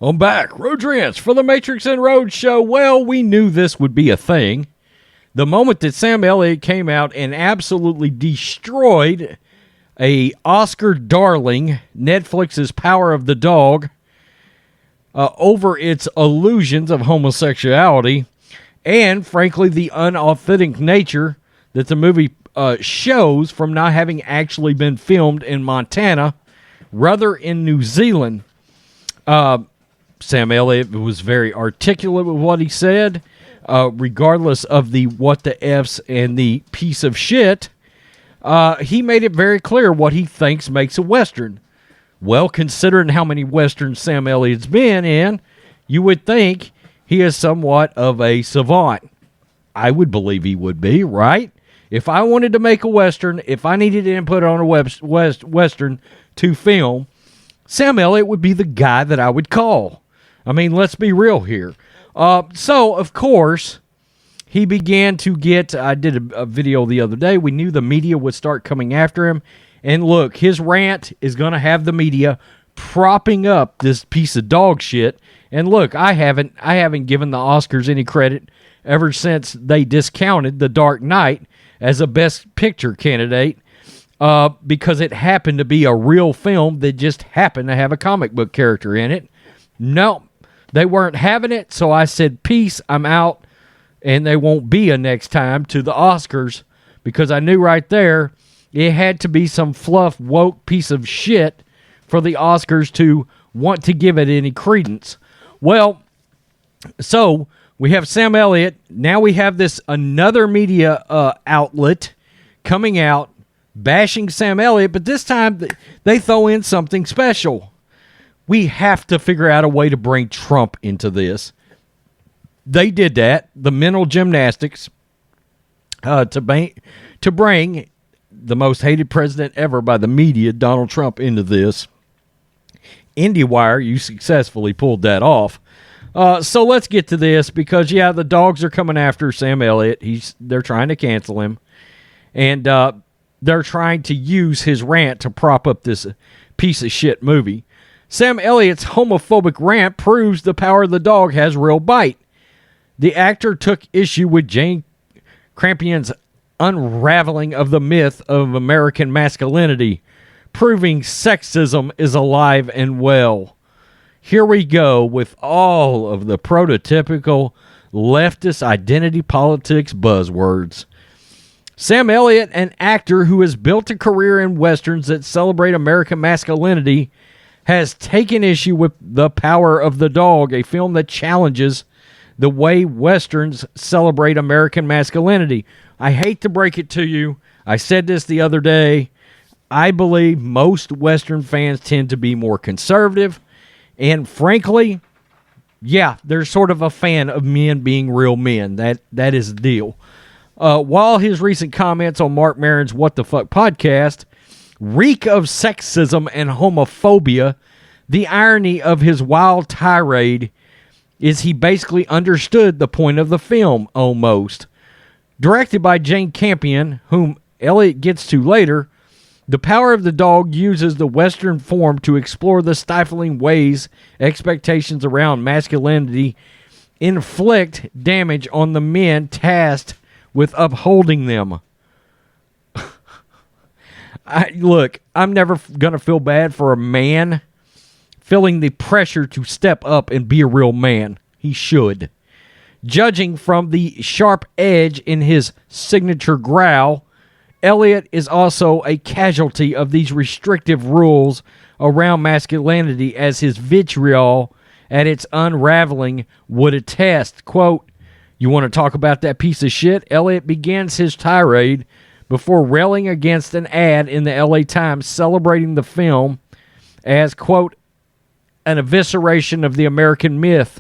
I'm back. Rhodes for the Matrixx and Rhodes show. Well, we knew this would be a thing. The moment that Sam Elliott came out and absolutely destroyed a Oscar darling, Netflix's Power of the Dog, over its illusions of homosexuality and, frankly, the unauthentic nature that the movie shows from not having actually been filmed in Montana, rather in New Zealand. Sam Elliott was very articulate with what he said, regardless of the what the F's and the piece of shit. He made it very clear what he thinks makes a Western. Well, considering how many Westerns Sam Elliott's been in, you would think he is somewhat of a savant. I would believe he would be, right? If I wanted to make a Western, if I needed input on a Western to film, Sam Elliott would be the guy that I would call. I mean, let's be real here. So, of course, he began to get... I did a video the other day. We knew the media would start coming after him. And look, his rant is going to have the media propping up this piece of dog shit. And look, I haven't given the Oscars any credit ever since they discounted The Dark Knight as a Best Picture candidate because it happened to be a real film that just happened to have a comic book character in it. No, they weren't having it, so I said, peace, I'm out, and they won't be a next time to the Oscars because I knew right there it had to be some fluff, woke piece of shit for the Oscars to want to give it any credence. Well, so we have Sam Elliott. Now we have this another media outlet coming out bashing Sam Elliott, but this time they throw in something special. We have to figure out a way to bring Trump into this. They did that, the mental gymnastics, to bring the most hated president ever by the media, Donald Trump, into this. IndieWire, you successfully pulled that off. So let's get to this because, yeah, the dogs are coming after Sam Elliott. They're trying to cancel him. And they're trying to use his rant to prop up this piece of shit movie. Sam Elliott's homophobic rant proves the Power of the Dog has real bite. The actor took issue with Jane Campion's unraveling of the myth of American masculinity, proving sexism is alive and well. Here we go with all of the prototypical leftist identity politics buzzwords. Sam Elliott, an actor who has built a career in westerns that celebrate American masculinity, has taken issue with The Power of the Dog, a film that challenges the way westerns celebrate American masculinity. I hate to break it to you. I said this the other day. I believe most Western fans tend to be more conservative. And frankly, yeah, they're sort of a fan of men being real men. That is the deal. While his recent comments on Mark Maron's What the Fuck podcast reek of sexism and homophobia, the irony of his wild tirade is he basically understood the point of the film, almost. Directed by Jane Campion, whom Elliott gets to later, The Power of the Dog uses the Western form to explore the stifling ways expectations around masculinity inflict damage on the men tasked with upholding them. Look, I'm never going to feel bad for a man feeling the pressure to step up and be a real man. He should. Judging from the sharp edge in his signature growl, Elliott is also a casualty of these restrictive rules around masculinity, as his vitriol at its unraveling would attest. Quote, "You want to talk about that piece of shit?" Elliott begins his tirade before railing against an ad in the LA Times celebrating the film as, quote, an evisceration of the American myth.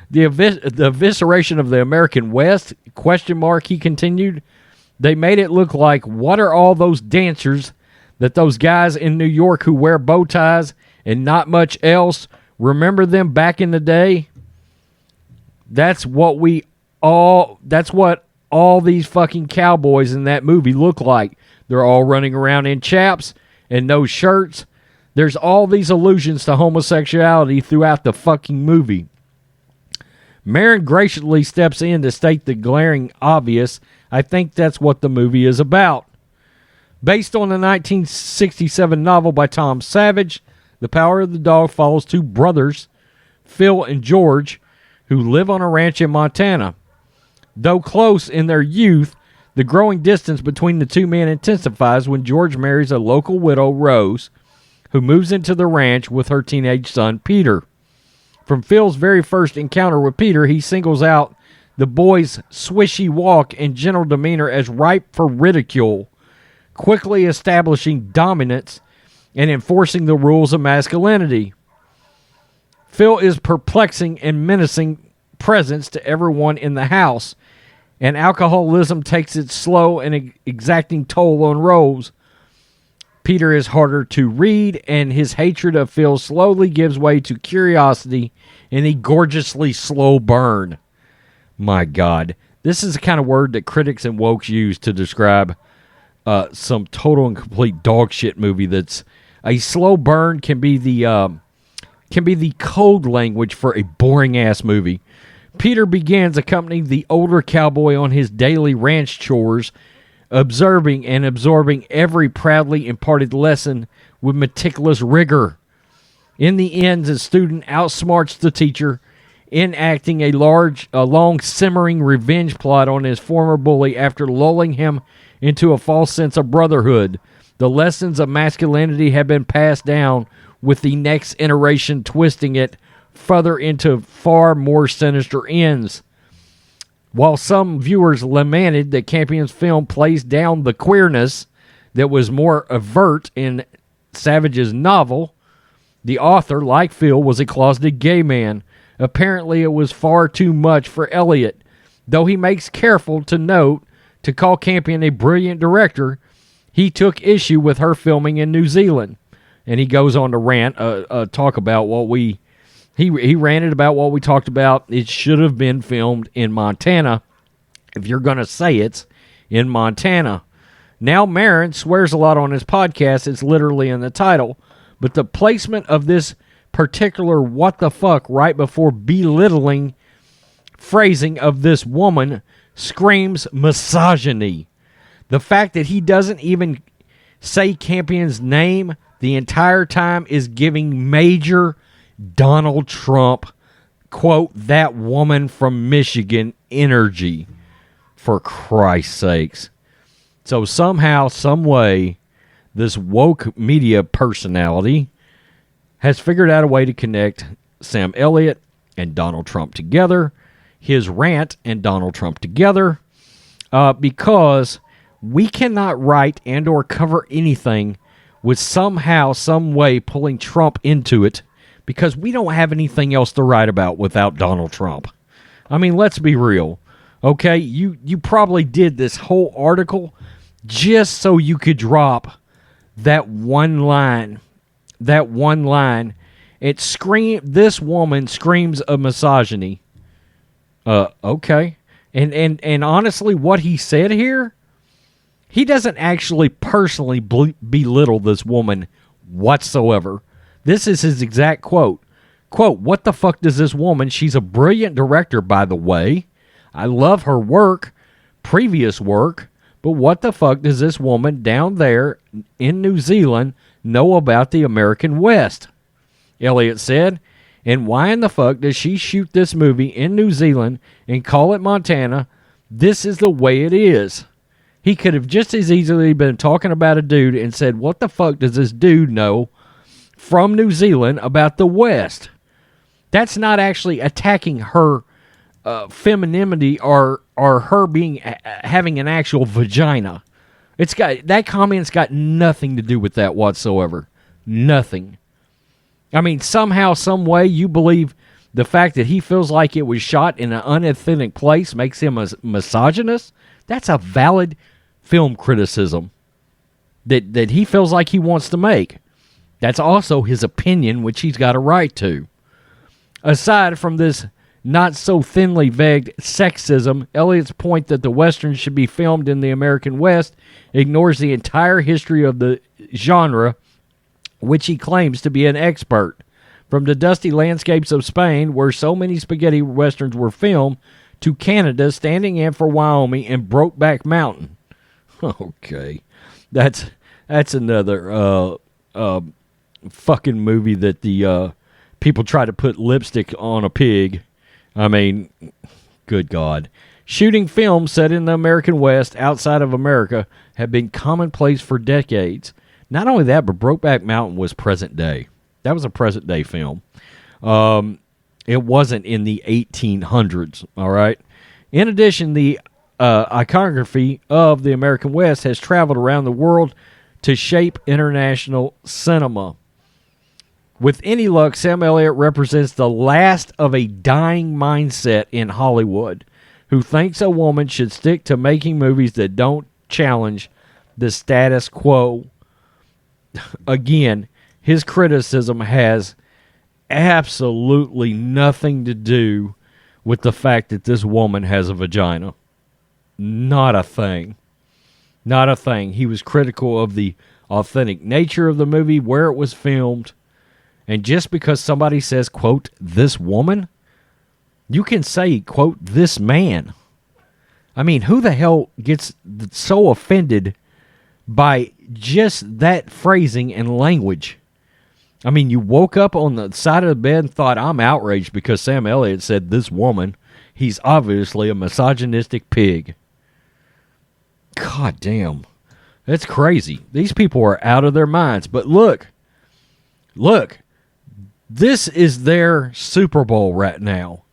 The evisceration of the American West, question mark, he continued. They made it look like, what are all those dancers that those guys in New York who wear bow ties and not much else, remember them back in the day? That's what all these fucking cowboys in that movie look like. They're all running around in chaps and no shirts. There's all these allusions to homosexuality throughout the fucking movie. Marin graciously steps in to state the glaring obvious. I think that's what the movie is about. Based on the 1967 novel by Tom Savage, The Power of the Dog follows two brothers, Phil and George, who live on a ranch in Montana. Though close in their youth, the growing distance between the two men intensifies when George marries a local widow, Rose, who moves into the ranch with her teenage son, Peter. From Phil's very first encounter with Peter, he singles out the boy's swishy walk and gentle demeanor as ripe for ridicule, quickly establishing dominance and enforcing the rules of masculinity. Phil is perplexing and menacing presence to everyone in the house, and alcoholism takes its slow and exacting toll on Rose. Peter is harder to read, and his hatred of Phil slowly gives way to curiosity and a gorgeously slow burn. My God, this is the kind of word that critics and wokes use to describe some total and complete dog shit movie. That's a slow burn can be the code language for a boring ass movie. Peter begins accompanying the older cowboy on his daily ranch chores, observing and absorbing every proudly imparted lesson with meticulous rigor. In the end, the student outsmarts the teacher, enacting a long simmering revenge plot on his former bully after lulling him into a false sense of brotherhood. The lessons of masculinity have been passed down, with the next iteration twisting it further into far more sinister ends. While some viewers lamented that Campion's film plays down the queerness that was more overt in Savage's novel, the author, like Phil, was a closeted gay man. Apparently it was far too much for Elliott, though he makes careful to note to call Campion a brilliant director. He took issue with her filming in New Zealand. And he goes on to rant, talk about what he ranted about what we talked about. It should have been filmed in Montana. If you're going to say it's in Montana. Now Marin swears a lot on his podcast. It's literally in the title. But the placement of this particular what the fuck right before belittling phrasing of this woman screams misogyny. The fact that he doesn't even say Campion's name the entire time is giving major Donald Trump, quote, that woman from Michigan energy, for Christ's sakes. So somehow, some way, this woke media personality has figured out a way to connect Sam Elliott and Donald Trump together, his rant and Donald Trump together, because we cannot write and or cover anything with somehow, some way pulling Trump into it, because we don't have anything else to write about without Donald Trump. I mean, let's be real. Okay, you probably did this whole article just so you could drop that one line. That one line. This woman screams of misogyny. Okay. And honestly, what he said here, he doesn't actually personally belittle this woman whatsoever. This is his exact quote. Quote, what the fuck does this woman, she's a brilliant director, by the way. I love her work, previous work, but what the fuck does this woman down there in New Zealand know about the American West? Elliott said, and why in the fuck does she shoot this movie in New Zealand and call it Montana? This is the way it is. He could have just as easily been talking about a dude and said, what the fuck does this dude know from New Zealand about the West? That's not actually attacking her femininity or her being having an actual vagina. That comment's got nothing to do with that whatsoever. Nothing. I mean, somehow, some way, you believe the fact that he feels like it was shot in an unauthentic place makes him a misogynist? That's a valid film criticism that he feels like he wants to make. That's also his opinion, which he's got a right to. Aside from this not so thinly veiled sexism, Elliott's point that the Westerns should be filmed in the American West ignores the entire history of the genre which he claims to be an expert. From the dusty landscapes of Spain, where so many spaghetti westerns were filmed, to Canada, standing in for Wyoming, and Brokeback Mountain. Okay. That's another fucking movie that the people try to put lipstick on a pig. I mean, good God. Shooting films set in the American West outside of America have been commonplace for decades. Not only that, but Brokeback Mountain was present day. That was a present day film. It wasn't in the 1800s, all right? In addition, the iconography of the American West has traveled around the world to shape international cinema. With any luck, Sam Elliott represents the last of a dying mindset in Hollywood, who thinks a woman should stick to making movies that don't challenge the status quo. Again, his criticism has absolutely nothing to do with the fact that this woman has a vagina. Not a thing. Not a thing. He was critical of the authentic nature of the movie, where it was filmed, and just because somebody says, quote, this woman, you can say, quote, this man. I mean, who the hell gets so offended by just that phrasing and language? I mean, you woke up on the side of the bed and thought, I'm outraged because Sam Elliott said this woman. He's obviously a misogynistic pig. God damn. That's crazy. These people are out of their minds. But look, this is their Super Bowl right now.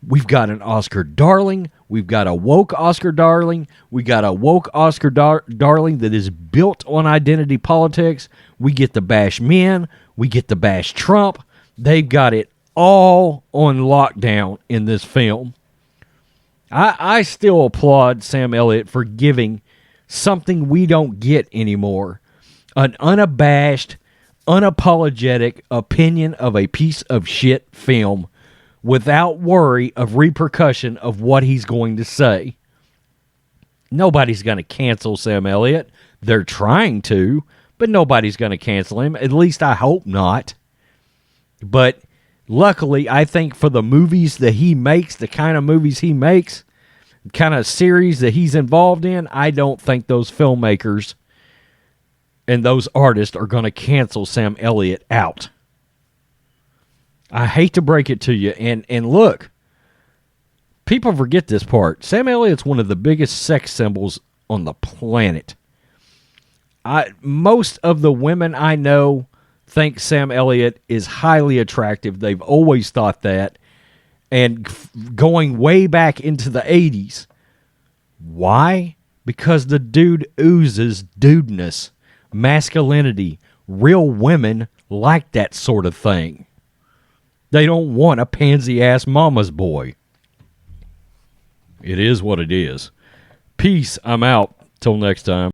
We've got an Oscar darling. We've got a woke Oscar darling. We got a woke Oscar darling that is built on identity politics. We get to bash men. We get to bash Trump. They've got it all on lockdown in this film. I still applaud Sam Elliott for giving something we don't get anymore. An unabashed, unapologetic opinion of a piece of shit film without worry of repercussion of what he's going to say. Nobody's going to cancel Sam Elliott. They're trying to, but nobody's going to cancel him. At least I hope not. But luckily, I think for the movies that he makes, the kind of movies he makes, the kind of series that he's involved in, I don't think those filmmakers and those artists are going to cancel Sam Elliott out. I hate to break it to you. And look, people forget this part. Sam Elliott's one of the biggest sex symbols on the planet. Most of the women I know think Sam Elliott is highly attractive. They've always thought that. And going way back into the 80s. Why? Because the dude oozes dudeness, masculinity. Real women like that sort of thing. They don't want a pansy-ass mama's boy. It is what it is. Peace. I'm out. Till next time.